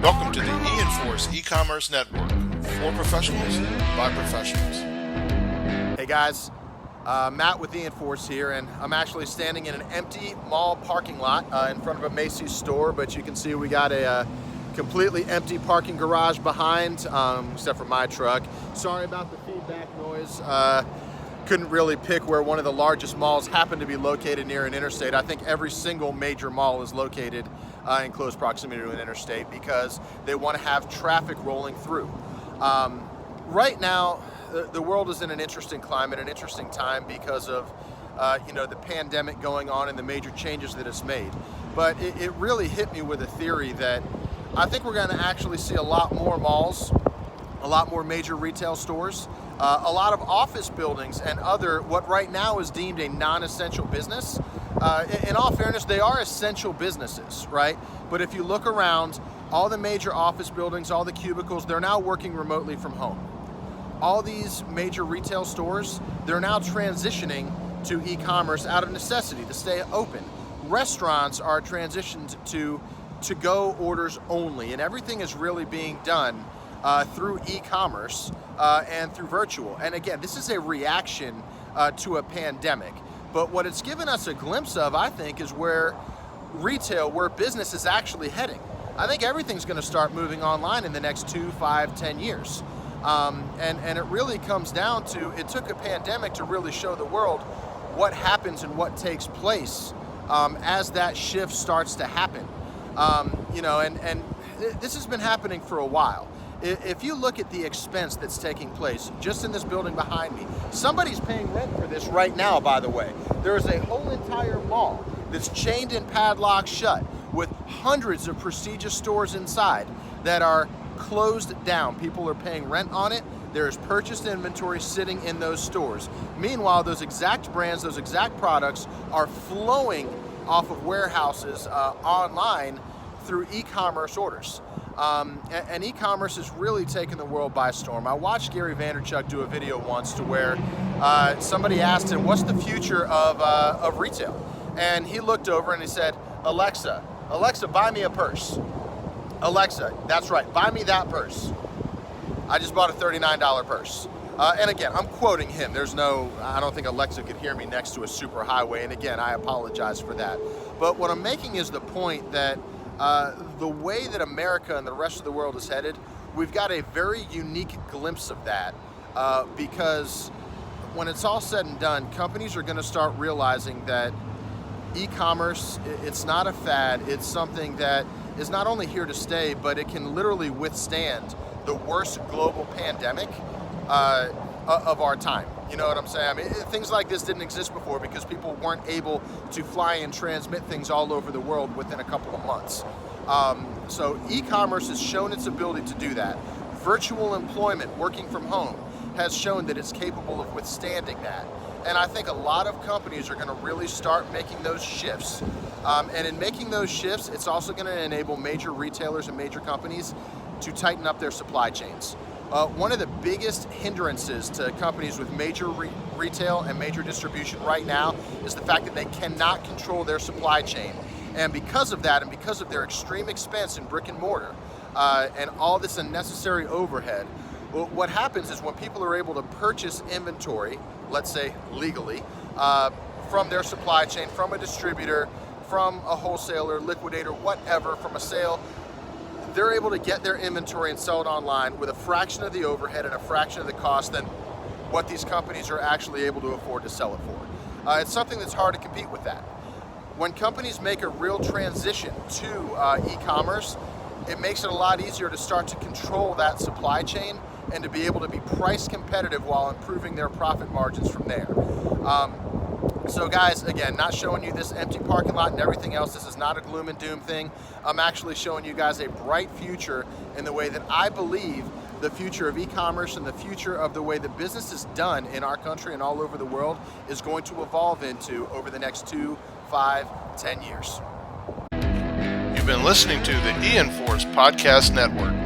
Welcome to the Ecommerce e-commerce network for professionals by professionals. Hey guys, Matt with Ecommerce here, and I'm actually standing in an empty mall parking lot in front of a Macy's store, but you can see we got a completely empty parking garage behind, except for my truck. Sorry about the feedback noise. Couldn't really pick where one of the largest malls happened to be located near an interstate. I think every single major mall is located in close proximity to an interstate because they want to have traffic rolling through. Right now, the world is in an interesting climate, an interesting time because of the pandemic going on and the major changes that it's made. But it really hit me with a theory that I think we're going to actually see a lot more malls, a lot more major retail stores, a lot of office buildings and other what right now is deemed a non-essential business. In all fairness, they are essential businesses, right? But if you look around, all the major office buildings, all the cubicles, they're now working remotely from home. All these major retail stores, they're now transitioning to e-commerce out of necessity to stay open. Restaurants are transitioned to-go orders only, and everything is really being done through e-commerce and through virtual. And again, this is a reaction to a pandemic. But what it's given us a glimpse of, I think, is where retail, where business is actually heading. I think everything's going to start moving online in the next 2, 5, 10 years. And it really comes down to, it took a pandemic to really show the world what happens and what takes place as that shift starts to happen. And this has been happening for a while. If you look at the expense that's taking place just in this building behind me, somebody's paying rent for this right now, by the way. There is a whole entire mall that's chained and padlocked shut with hundreds of prestigious stores inside that are closed down. People are paying rent on it. There is purchased inventory sitting in those stores. Meanwhile, those exact brands, those exact products are flowing off of warehouses online through e-commerce orders. And e-commerce has really taken the world by storm. I watched Gary Vaynerchuk do a video once to where somebody asked him, what's the future of retail? And he looked over and he said, Alexa, buy me a purse. Alexa, that's right, buy me that purse. I just bought a $39 purse. And again, I'm quoting him. I don't think Alexa could hear me next to a super highway. And again, I apologize for that. But what I'm making is the point that the way that America and the rest of the world is headed, we've got a very unique glimpse of that because when it's all said and done, companies are going to start realizing that e-commerce, it's not a fad, it's something that is not only here to stay, but it can literally withstand the worst global pandemic of our time. You know what I'm saying? I mean, things like this didn't exist before because people weren't able to fly and transmit things all over the world within a couple of months. So e-commerce has shown its ability to do that. Virtual employment, working from home, has shown that it's capable of withstanding that. And I think a lot of companies are going to really start making those shifts. And in making those shifts, it's also going to enable major retailers and major companies to tighten up their supply chains. One of the biggest hindrances to companies with major retail and major distribution right now is the fact that they cannot control their supply chain. And because of that, and because of their extreme expense in brick and mortar, and all this unnecessary overhead, what happens is when people are able to purchase inventory, let's say legally, from their supply chain, from a distributor, from a wholesaler, liquidator, whatever, from a sale, they're able to get their inventory and sell it online with a fraction of the overhead and a fraction of the cost than what these companies are actually able to afford to sell it for. It's something that's hard to compete with that. When companies make a real transition to e-commerce, it makes it a lot easier to start to control that supply chain and to be able to be price competitive while improving their profit margins from there. So guys, again, not showing you this empty parking lot and everything else. This is not a gloom and doom thing. I'm actually showing you guys a bright future in the way that I believe the future of e-commerce and the future of the way that business is done in our country and all over the world is going to evolve into over the next 2, 5, 10 years. You've been listening to the Ecommerce Podcast Network.